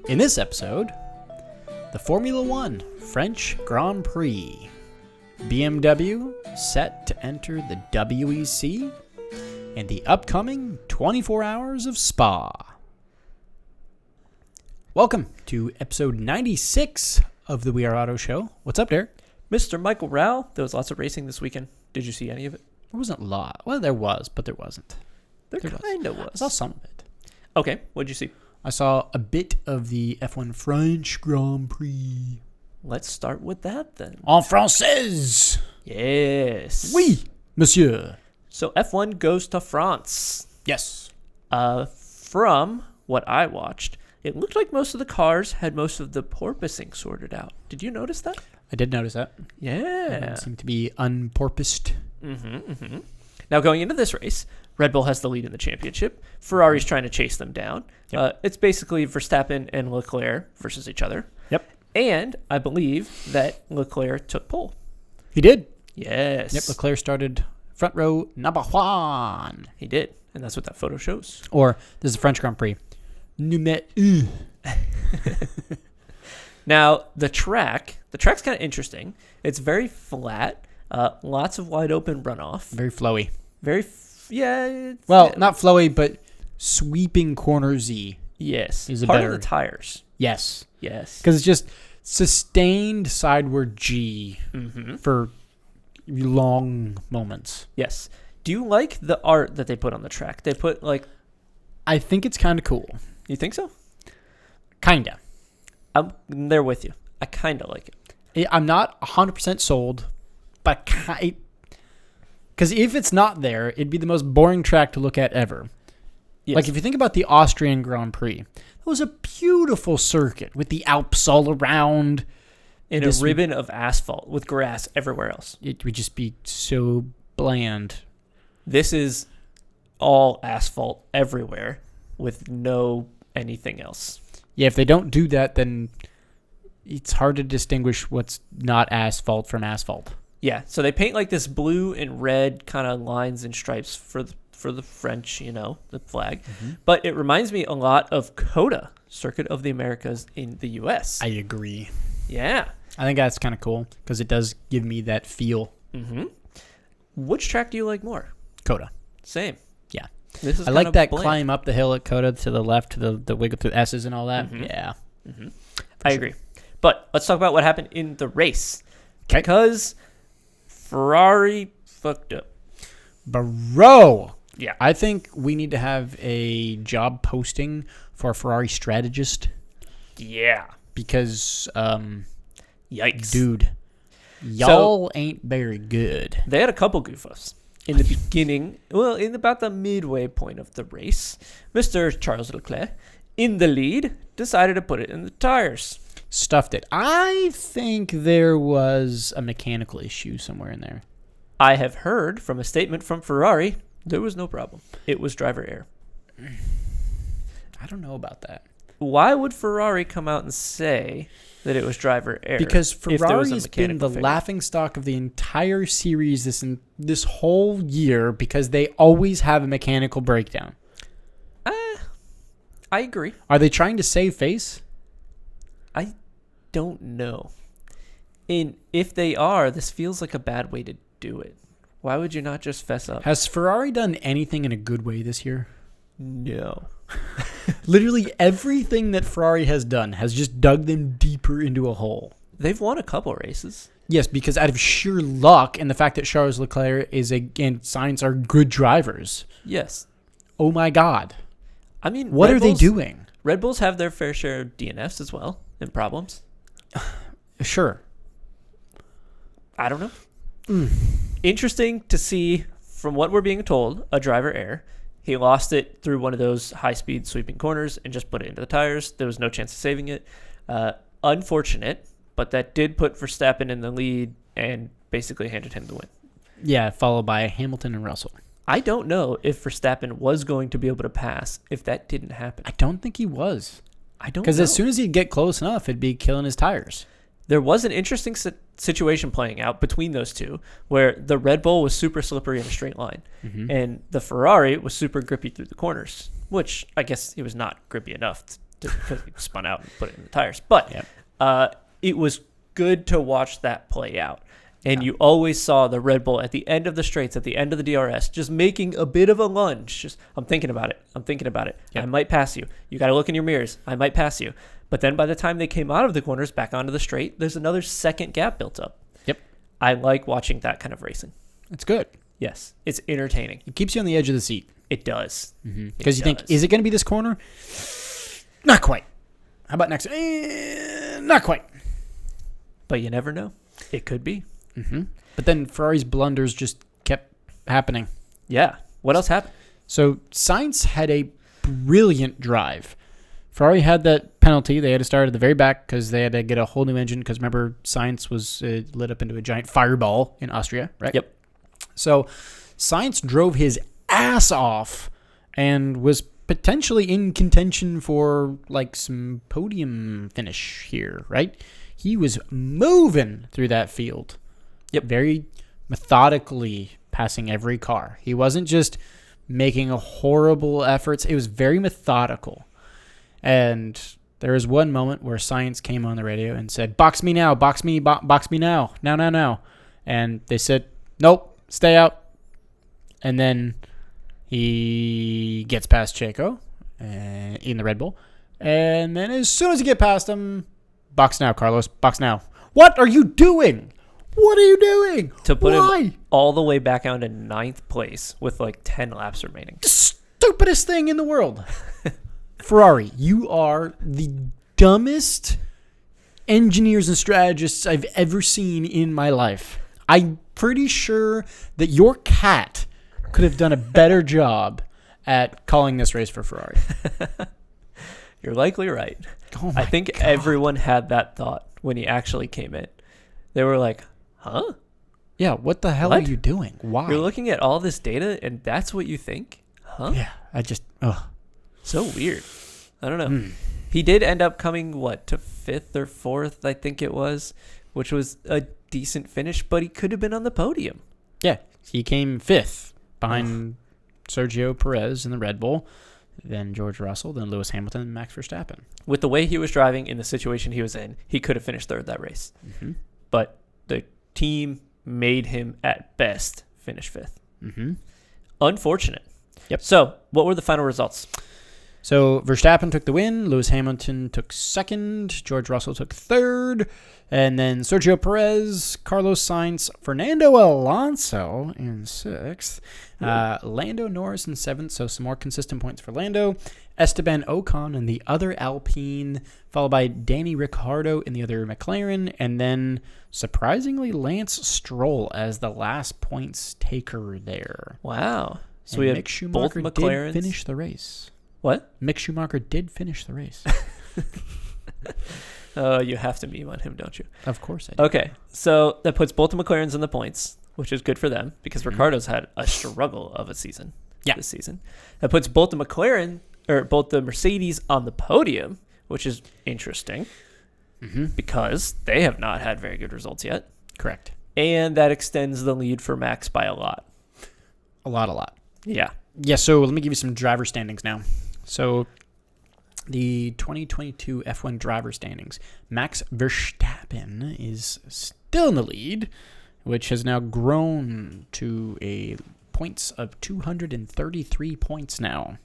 In this episode, the Formula One French Grand Prix, BMW set to enter the WEC, and the upcoming 24 hours of Spa. Welcome to episode 96 of the We Are Auto Show. What's up, Derek? Mr. Michael Rao, there was lots of racing this weekend. Did you see any of it? There wasn't a lot. Well, there was, but there wasn't. There kind of was. I saw some of it. Okay, what'd you see? I saw a bit of the F1 French Grand Prix. Let's start with that then. En français! Yes. Oui, monsieur. So F1 goes to France. Yes. From what I watched, it looked like most of the cars had most of the porpoising sorted out. Did you notice that? I did notice that. Yeah. It seemed to be unporpoised. Now, going into this race, Red Bull has the lead in the championship. Ferrari's trying to chase them down. Yep. It's basically Verstappen and Leclerc versus each other. Yep. And I believe that Leclerc took pole. He did. Yes. Yep, Leclerc started front row number one. He did. And that's what that photo shows. Or, this is the French Grand Prix. Numéro 1. Now, the track's kind of interesting. It's very flat. Lots of wide open runoff. Very flowy. Not not flowy, but sweeping cornersy. Yes. Is a part better. of the tires. Yes. Yes. Because it's just sustained sideward G for long moments. Yes. Do you like the art that they put on the track? They put I think it's kind of cool. You think so? Kinda. I'm there with you. I kind of like it. I'm not 100% sold, but because if it's not there, it'd be the most boring track to look at ever. Yes. Like if you think about the Austrian Grand Prix, that was a beautiful circuit with the Alps all around. In a ribbon of asphalt with grass everywhere else. It would just be so bland. This is all asphalt everywhere with no anything else. Yeah, if they don't do that, then it's hard to distinguish what's not asphalt from asphalt. Yeah, so they paint like this blue and red kind of lines and stripes for the French, the flag. But it reminds me a lot of COTA, Circuit of the Americas in the U.S. I agree. Yeah. I think that's kind of cool because it does give me that feel. Which track do you like more? COTA. Same. Yeah. This is I like that bland. climb up the hill at COTA to the left to the wiggle through S's and all that. Yeah. I agree. But let's talk about what happened in the race. Okay. Because Ferrari fucked up. Bro. Yeah. I think we need to have a job posting for a Ferrari strategist Yeah. because, Yikes. dude, y'all ain't very good. They had a couple goof-offs. In the beginning, in about the midway point of the race, Mr. Charles Leclerc, in the lead, decided to put it in the tires. Stuffed it. I think there was a mechanical issue somewhere in there. I have heard from a statement from Ferrari, there was no problem. It was driver error. I don't know about that. Why would Ferrari come out and say that it was driver error? Because if there Ferrari was a has been mechanical the failure? laughingstock of the entire series this whole year because they always have a mechanical breakdown. I agree. Are they trying to save face? I don't know. And if they are, this feels like a bad way to do it. Why would you not just fess up? Has Ferrari done anything in a good way this year? No. Literally everything that Ferrari has done has just dug them deeper into a hole. They've won a couple races. Yes, because out of sheer luck and the fact that Charles Leclerc and Sainz are good drivers. Yes. Oh my God. I mean, What are they doing? Red Bulls have their fair share of DNFs as well and problems. Sure. I don't know. Interesting to see, from what we're being told, a driver error. He lost it through one of those high-speed sweeping corners and just put it into the tires. There was no chance of saving it. Unfortunate, but that did put Verstappen in the lead and basically handed him the win. Yeah, followed by Hamilton and Russell. I don't know if Verstappen was going to be able to pass if that didn't happen. I don't think he was. I don't know. Because as soon as he'd get close enough, it'd be killing his tires. There was an interesting situation playing out between those two where the Red Bull was super slippery in a straight line and the Ferrari was super grippy through the corners, which I guess it was not grippy enough because he spun out and put it in the tires. But it was good to watch that play out. And you always saw the Red Bull at the end of the straights, at the end of the DRS, just making a bit of a lunge. Just, I'm thinking about it. Yep. I might pass you. You got to look in your mirrors. I might pass you. But then by the time they came out of the corners, back onto the straight, there's another second gap built up. Yep. I like watching that kind of racing. It's good. Yes. It's entertaining. It keeps you on the edge of the seat. It does. Because you think, is it going to be this corner? Not quite. How about next? Not quite. But you never know. It could be. But then Ferrari's blunders just kept happening. Yeah. What else happened? So Sainz had a brilliant drive. Ferrari had that penalty. They had to start at the very back because they had to get a whole new engine because remember, Sainz was lit up into a giant fireball in Austria, right? Yep. So Sainz drove his ass off and was potentially in contention for like some podium finish here, right? He was moving through that field. Yep. Very methodically passing every car. He wasn't just making horrible efforts. It was very methodical. And there was one moment where Sainz came on the radio and said, box me now, box me now, now. And they said, nope, stay out. And then he gets past Checo in the Red Bull. And then as soon as you get past him, box now, Carlos, box now. What are you doing? What are you doing? To put him all the way back down to 9th place with like 10 laps remaining. The stupidest thing in the world. Ferrari, you are the dumbest engineers and strategists I've ever seen in my life. I'm pretty sure that your cat could have done a better job at calling this race for Ferrari. You're likely right. Oh I think God. Everyone had that thought when he actually came in. They were like, huh? Yeah, what the hell are you doing? Why? You're looking at all this data and that's what you think? Huh? Yeah, So weird. I don't know. He did end up coming, to 5th or 4th, I think it was, which was a decent finish, but he could have been on the podium. Yeah, he came 5th behind Sergio Perez in the Red Bull, then George Russell, then Lewis Hamilton, and Max Verstappen. With the way he was driving in the situation he was in, he could have finished 3rd that race. But the team made him, at best, finish 5th. Unfortunate. Yep. So, what were the final results? So, Verstappen took the win, Lewis Hamilton took 2nd, George Russell took 3rd, and then Sergio Perez, Carlos Sainz, Fernando Alonso in 6th, Lando Norris in 7th, so some more consistent points for Lando, Esteban Ocon in the other Alpine, followed by Danny Ricciardo in the other McLaren, and then, surprisingly, Lance Stroll as the last points taker there. Wow. So and we had Mick Schumacher both McLarens. did finish the race. What? Mick Schumacher did finish the race. You have to meme on him, don't you? Of course I do. Okay, so that puts both the McLarens in the points, which is good for them because Ricciardo's had a struggle of a season this season. That puts both the both the Mercedes on the podium, which is interesting because they have not had very good results yet. Correct. And that extends the lead for Max by a lot. A lot. Yeah. Yeah, so let me give you some driver standings now. So the 2022 F1 driver standings. Max Verstappen is still in the lead, which has now grown to a points of 233 points now.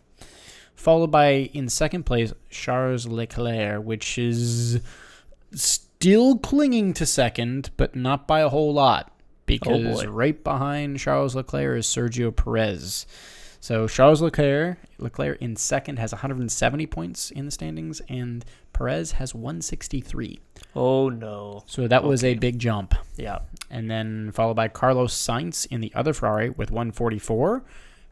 Followed by, in second place, Charles Leclerc, which is still clinging to second, but not by a whole lot. Because right behind Charles Leclerc is Sergio Perez. So Charles Leclerc in second has 170 points in the standings, and Perez has 163. Oh, no. So that was a big jump. Yeah. And then followed by Carlos Sainz in the other Ferrari with 144,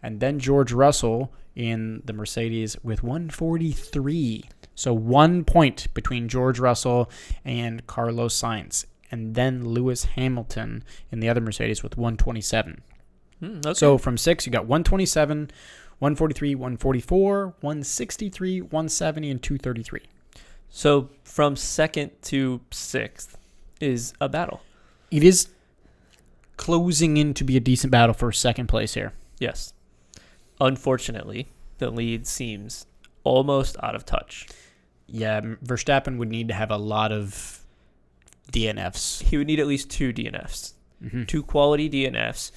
and then George Russell in the Mercedes with 143. So 1 point between George Russell and Carlos Sainz. And then Lewis Hamilton in the other Mercedes with 127. Okay. So from 6, you got 127, 143, 144, 163, 170, and 233. So from 2nd to 6th is a battle. It is closing in to be a decent battle for second place here. Yes. Unfortunately, the lead seems almost out of touch. Yeah, Verstappen would need to have a lot of DNFs. He would need at least 2 DNFs, 2 quality DNFs,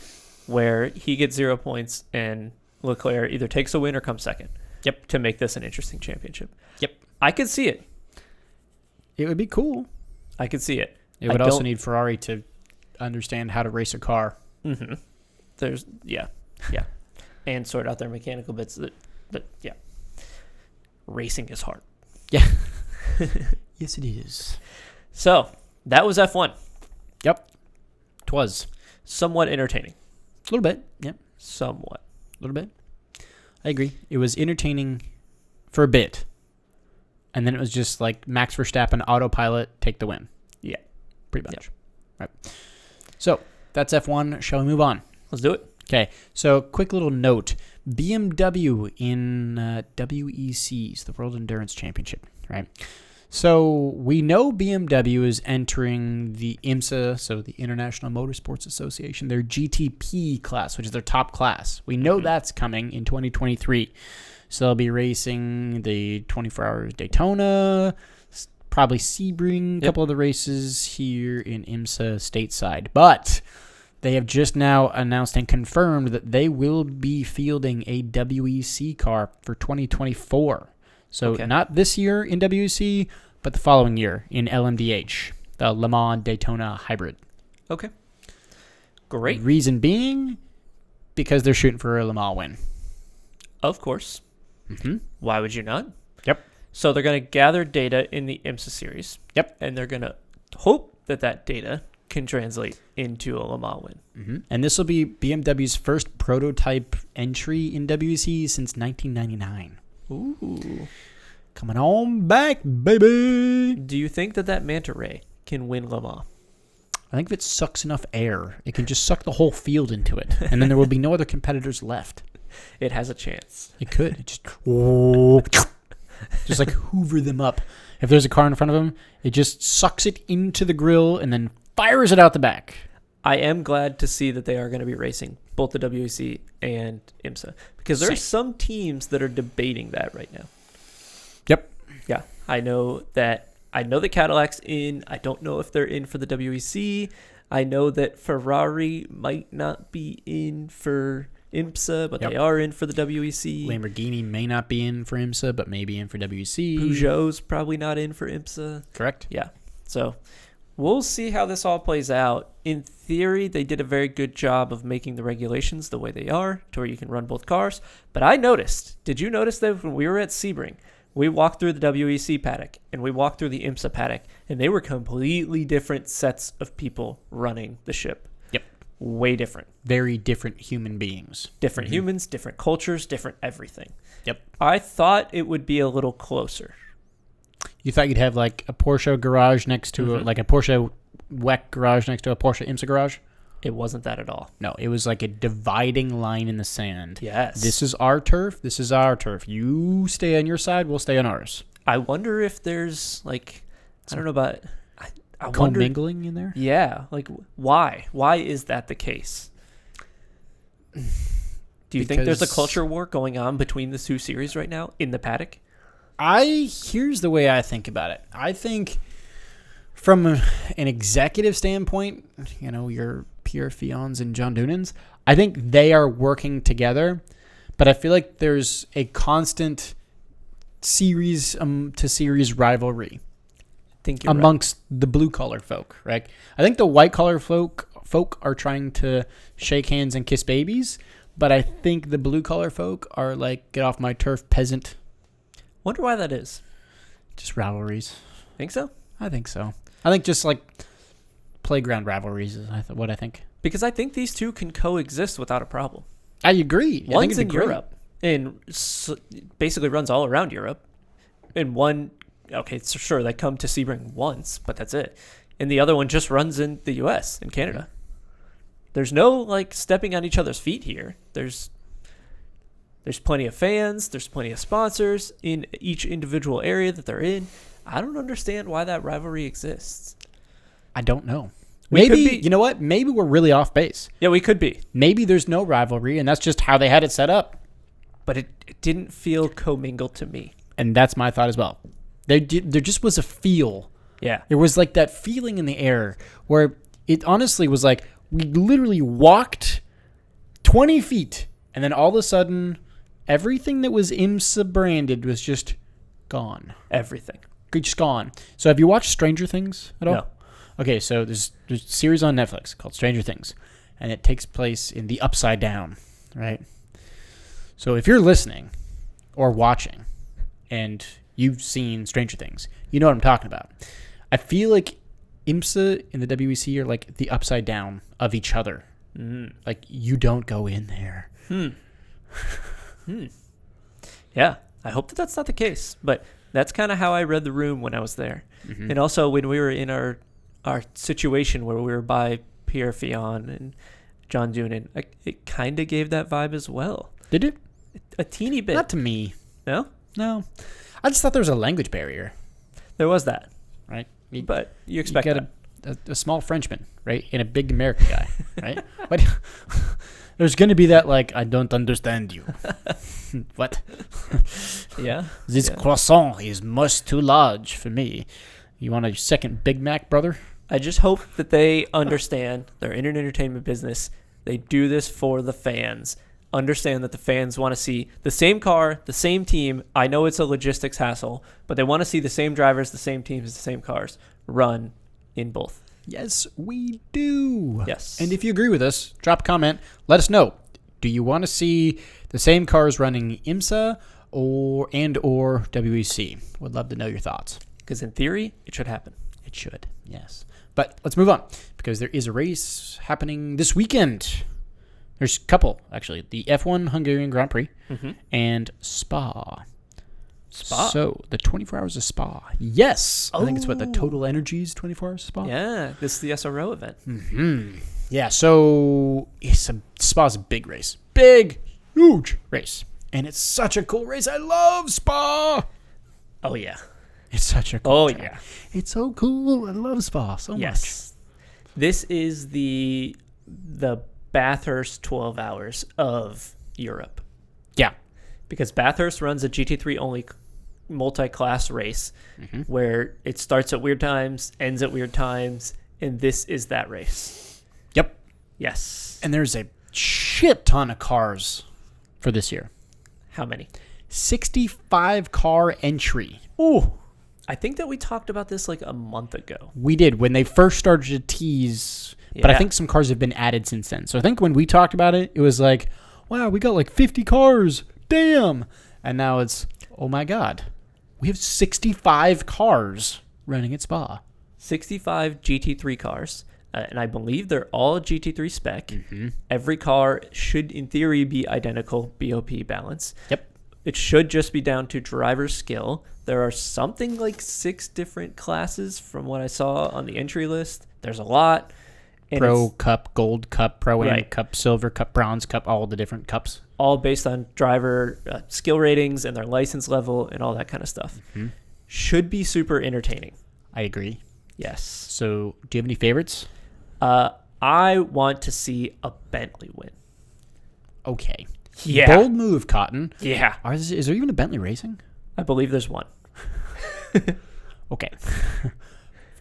where he gets 0 points and Leclerc either takes a win or comes second. Yep. To make this an interesting championship. Yep. I could see it. It would be cool. I could see it. It would also need Ferrari to understand how to race a car. Mm-hmm. There's, yeah. And sort out their mechanical bits that yeah. Racing is hard. Yeah. Yes, it is. So, that was F1. Yep. 'Twas. Somewhat entertaining. A little bit. Yep. Somewhat. A little bit. I agree. It was entertaining for a bit. And then it was just like Max Verstappen autopilot, take the win. Yeah. Pretty much. Yep. Right. So, that's F1. Shall we move on? Let's do it. Okay. So, quick little note. BMW in WECs, the World Endurance Championship, right? So, we know BMW is entering the IMSA, so the International Motorsports Association, their GTP class, which is their top class. We know that's coming in 2023. So, they'll be racing the 24 Hours Daytona, probably Sebring, a couple of the races here in IMSA stateside. But they have just now announced and confirmed that they will be fielding a WEC car for 2024. So not this year in WEC, but the following year in LMDh, the Le Mans Daytona Hybrid. Okay. Great. Reason being, because they're shooting for a Le Mans win. Of course. Mm-hmm. Why would you not? Yep. So they're going to gather data in the IMSA series. Yep. And they're going to hope that data can translate into a Le Mans win. Mm-hmm. And this will be BMW's first prototype entry in WEC since 1999. Ooh. Coming on back, baby. Do you think that Manta Ray can win Le Mans? I think if it sucks enough air, it can just suck the whole field into it. And then there will be no other competitors left. It has a chance. It could. It just like hoover them up. If there's a car in front of them, it just sucks it into the grill and then fires it out the back. I am glad to see that they are going to be racing both the WEC and IMSA, because there are some teams that are debating that right now. Yep. Yeah, I know that Cadillac's in. I don't know if they're in for the WEC. I know that Ferrari might not be in for IMSA, but they are in for the WEC. Lamborghini may not be in for IMSA, but may be in for WEC. Peugeot's probably not in for IMSA. Correct. Yeah. So we'll see how this all plays out. In theory, they did a very good job of making the regulations the way they are, to where you can run both cars. But I noticed, did you notice that when we were at Sebring, we walked through the WEC paddock and we walked through the IMSA paddock, and they were completely different sets of people running the ship. Yep. Way different. Very different human beings. Different humans, different cultures, different everything. Yep. I thought it would be a little closer. You thought you'd have like a Porsche garage next to like a Porsche WEC garage next to a Porsche IMSA garage? It wasn't that at all. No, it was like a dividing line in the sand. Yes. This is our turf. This is our turf. You stay on your side. We'll stay on ours. I wonder if there's like, I don't know about, I wonder. Commingling in there? Yeah. Like, why? Why is that the case? Do you think there's a culture war going on between the two series right now in the paddock? Here's the way I think about it. I think from an executive standpoint, your Pierre Fions and John Doonans, I think they are working together, but I feel like there's a constant series to series rivalry amongst the blue collar folk, right? I think the white collar folk are trying to shake hands and kiss babies, but I think the blue collar folk are like, get off my turf, peasant. Wonder why that is. Just rivalries. Think so? I think so. I think just like playground rivalries is what I think. Because I think these two can coexist without a problem. I agree. One's in Europe and basically runs all around Europe. And one, sure, they come to Sebring once, but that's it. And the other one just runs in the U.S. and Canada. There's no like stepping on each other's feet here. There's plenty of fans. There's plenty of sponsors in each individual area that they're in. I don't understand why that rivalry exists. I don't know. Maybe, you know what? Maybe we're really off base. Yeah, we could be. Maybe there's no rivalry, and that's just how they had it set up. But it didn't feel commingled to me. And that's my thought as well. There just was a feel. Yeah. There was like that feeling in the air where it honestly was like we literally walked 20 feet and then all of a sudden everything that was IMSA branded was just gone. Everything. Just gone. So have you watched Stranger Things at all? No. Okay, so there's a series on Netflix called Stranger Things, and it takes place in the Upside Down, right? So if you're listening or watching and you've seen Stranger Things, you know what I'm talking about. I feel like IMSA and the WEC are like the upside down of each other. Like, you don't go in there. Yeah, I hope that that's not the case, but that's kind of how I read the room when I was there. And also when we were in our situation where we were by Pierre Fillon and John Doonan, it kind of gave that vibe as well. Did it? A teeny bit. Not to me. No? No. I just thought there was a language barrier. There was that. Right? But you expect you got a small Frenchman, right? And a big American guy, right? But there's going to be that, like, I don't understand you. What? Yeah. This croissant is much too large for me. You want a second Big Mac, brother? I just hope that they understand they're in an entertainment business. They do this for the fans. Understand that the fans want to see the same car, the same team. I know it's a logistics hassle, but they want to see the same drivers, the same teams, the same cars run in both. Yes, we do. Yes. And if you agree with us, drop a comment. Let us know. Do you want to see the same cars running IMSA or WEC? Would love to know your thoughts. Because in theory, it should happen. It should, yes. But let's move on because there is a race happening this weekend. There's a couple, actually. The F1 Hungarian Grand Prix and Spa. So, the 24 Hours of Spa. Yes. I think it's what the Total Energies 24 Hours of Spa. Yeah, this is the SRO event. Yeah, so Spa's a big race. Big, huge race. And it's such a cool race. I love Spa. Oh, yeah. It's such a cool track. Yeah. It's so cool. I love Spa so much. This is the Bathurst 12 Hours of Europe. Yeah. Because Bathurst runs a GT3 only multi-class race where it starts at weird times, ends at weird times, and this is that race. Yep. Yes. And there's a shit ton of cars for this year. How many? 65 car entry. Ooh. I think that we talked about this like a month ago. We did when they first started to tease, but I think some cars have been added since then. So I think when we talked about it, it was like, wow, we got like 50 cars. Damn. And now it's, oh my God, we have 65 cars running at Spa. 65 GT3 cars. And I believe they're all GT3 spec. Every car should, in theory, be identical BOP balance. Yep. It should just be down to driver skill. There are something like 6 different classes from what I saw on the entry list. There's a lot. And Pro Cup, Gold Cup, Pro-Am Cup, Silver Cup, Bronze Cup, all the different cups. All based on driver skill ratings and their license level and all that kind of stuff. Should be super entertaining. I agree. Yes. So do you have any favorites? I want to see a Bentley win. Okay. Yeah. Bold move, Cotton. Yeah. Is there even a Bentley Racing? I believe there's one. Okay.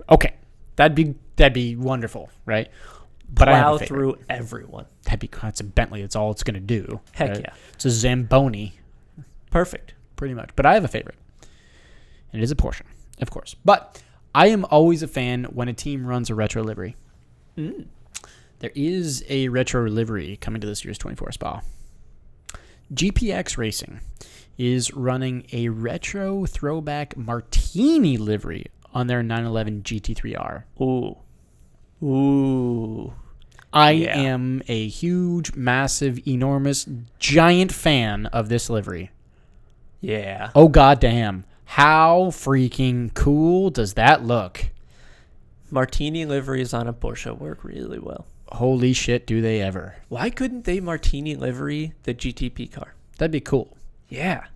Okay. That'd be wonderful, right? But I have Plow a favorite. through everyone. It's a Bentley. That's all it's going to do. Heck right? yeah. It's a Zamboni. Perfect. Pretty much. But I have a favorite. And it is a Porsche, of course. But I am always a fan when a team runs a retro livery. There is a retro livery coming to this year's 24 Spa. GPX Racing is running a retro throwback Martini livery on their 911 GT3R. Ooh. I am a huge, massive, enormous, giant fan of this livery. Yeah. Oh, goddamn. How freaking cool does that look? Martini liveries on a Porsche work really well. Holy shit, do they ever. Why couldn't they Martini livery the GTP car? That'd be cool. Yeah.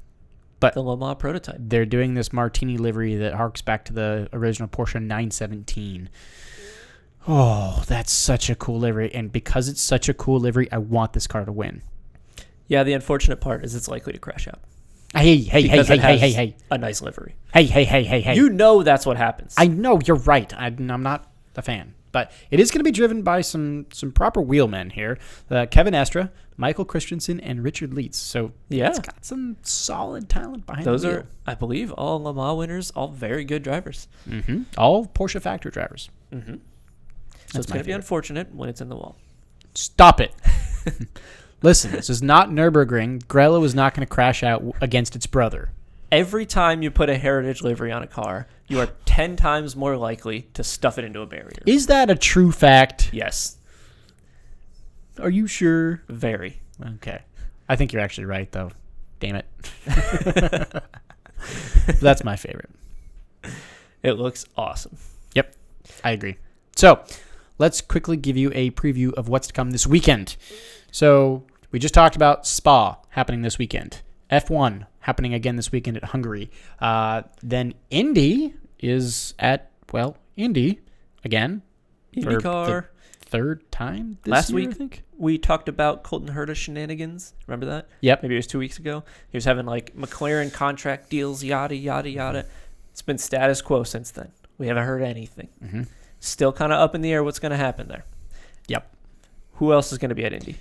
But the Le Mans prototype. They're doing this Martini livery that harks back to the original Porsche 917. Oh, that's such a cool livery. And because it's such a cool livery, I want this car to win. Yeah, the unfortunate part is it's likely to crash out. because it has Hey. a nice livery. Hey. You know that's what happens. I know, you're right. I'm not a fan. But it is going to be driven by some proper wheelmen here. Kevin Estra, Michael Christensen, and Richard Leitz. So it's got some solid talent behind Those the wheel. are, I believe, all Le Mans winners, all very good drivers. Mm-hmm. All Porsche factory drivers. Mm-hmm. So it's going to be unfortunate when it's in the wall. Stop it. Listen, this is not Nürburgring. Grello is not going to crash out against its brother. Every time you put a heritage livery on a car, you are 10 times more likely to stuff it into a barrier. Is that a true fact? Yes. Are you sure? Very. Okay. I think you're actually right, though. Damn it. That's my favorite. It looks awesome. Yep, I agree. So let's quickly give you a preview of what's to come this weekend. So we just talked about Spa happening this weekend. F1 happening again this weekend at Hungary. Then Indy is at, Indy again. IndyCar. Third time this Last year, week, I think. we talked about Colton Herta shenanigans. Remember that? Yep. Maybe it was 2 weeks ago. He was having like McLaren contract deals, yada, yada, yada. It's been status quo since then. We haven't heard anything. Mm-hmm. Still kind of up in the air what's going to happen there. Yep. Who else is going to be at Indy?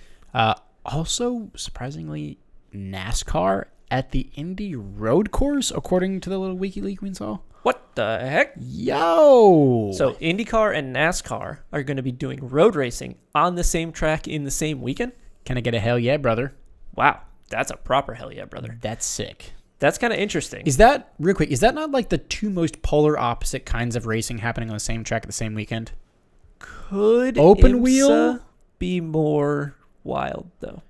Also, surprisingly, NASCAR at the Indy road course, according to the little WikiLeaks we saw. What the heck? Yo! So IndyCar and NASCAR are going to be doing road racing on the same track in the same weekend? Can I get a hell yeah, brother? Wow. That's a proper hell yeah, brother. That's sick. That's kind of interesting. Is that, real quick, is that not like the two most polar opposite kinds of racing happening on the same track at the same weekend? Could Open IMSA wheel be more wild, though?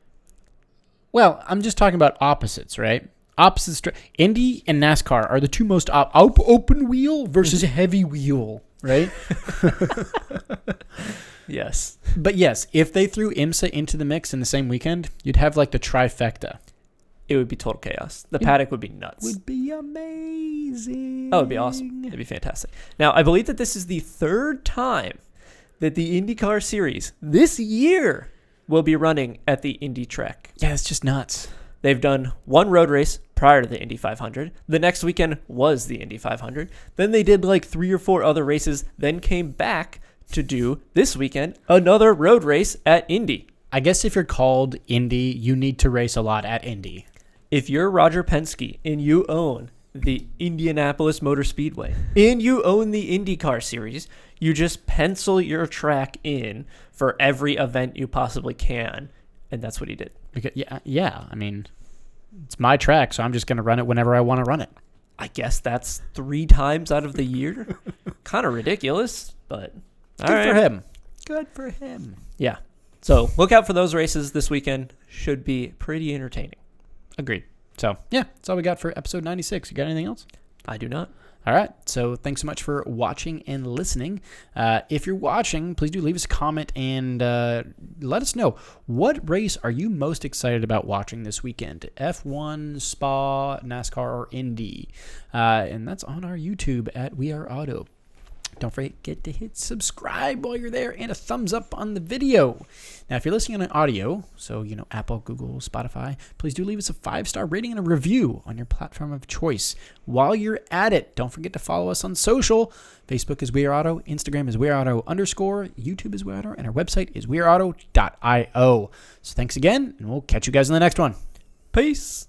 Well, I'm just talking about opposites, right? Opposites. Indy and NASCAR are the two most open wheel versus heavy wheel, right? Yes. But yes, if they threw IMSA into the mix in the same weekend, you'd have like the trifecta. It would be total chaos. The paddock would be nuts. Would be amazing. Oh, it'd be awesome. It'd be fantastic. Now, I believe that this is the third time that the IndyCar series this year will be running at the Indy track. Yeah, it's just nuts. They've done one road race prior to the Indy 500. The next weekend was the Indy 500. Then they did like 3 or 4 other races, then came back to do this weekend another road race at Indy. I guess if you're called Indy, you need to race a lot at Indy. If you're Roger Penske and you own the Indianapolis Motor Speedway and you own the IndyCar series, you just pencil your track in for every event you possibly can. And that's what he did. Yeah. I mean, it's my track, so I'm just going to run it whenever I want to run it. I guess that's 3 times out of the year. Kind of ridiculous, but good for him. Good for him. Yeah. So look out for those races this weekend. Should be pretty entertaining. Agreed. So, yeah, that's all we got for episode 96. You got anything else? I do not. All right. So thanks so much for watching and listening. If you're watching, please do leave us a comment and let us know, what race are you most excited about watching this weekend? F1, Spa, NASCAR, or Indy? And that's on our YouTube at We Are Auto. Don't forget to hit subscribe while you're there and a thumbs up on the video. Now, if you're listening on an audio, so, Apple, Google, Spotify, please do leave us a 5-star rating and a review on your platform of choice. While you're at it, don't forget to follow us on social. Facebook is We Are Auto, Instagram is We Are Auto _, YouTube is We Are Auto, and our website is weareauto.io. So thanks again, and we'll catch you guys in the next one. Peace.